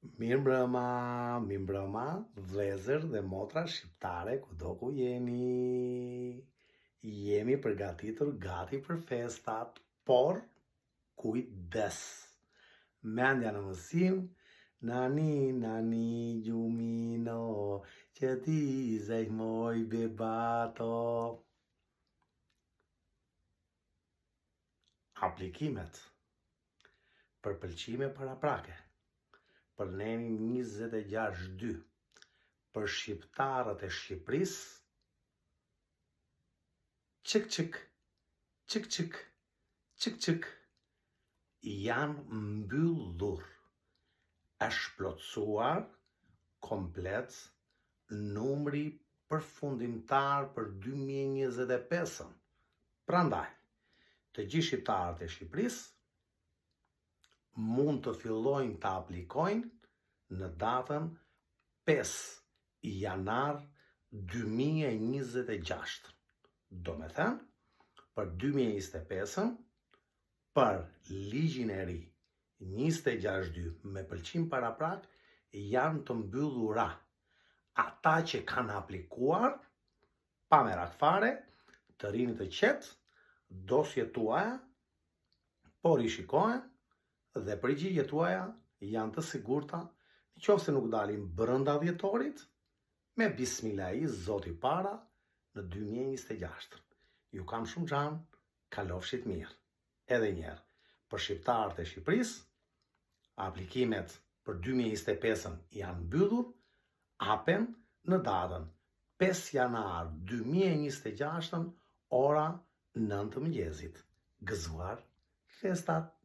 Mi mbrëma, vëllezër dhe motra shqiptare kudo ku jeni. Jemi përgatitur gati për festat, por kujdes. Mendja në mësim, nani gjumino, që ti zej moj bebato. Aplikimet për pëlqime paraprake për nenin 26-2 për shqiptarët e Shqipërisë, çik, janë mbyllur, është plotësuar komplet numri përfundimtar për 2025-ën. Prandaj, të gjithë shqiptarët e Shqipërisë mund të fillojnë të aplikojnë në datën 5 janar 2026. Do me thënë, për 2025-ën, për ligjin e ri 26-2 me pëlqim paraprak, janë të mbyllura. Ata që kanë aplikuar, pa merak fare, të rini të qetë, dosjet tuaja, por i shikohen, dhe përgjigjet tuaja janë të sigurta, nëse nuk dalin brenda dhjetorit, me bismillahi zoti para në 2026. Ju kam shumë xhan, kalofshit mirë. Edhe njerë, për shqiptarët e Shqipërisë, aplikimet për 2025-ën janë mbyllur, hapen në datën 5 janar 2026, ora 9 mëngjesit. Gëzuar festat!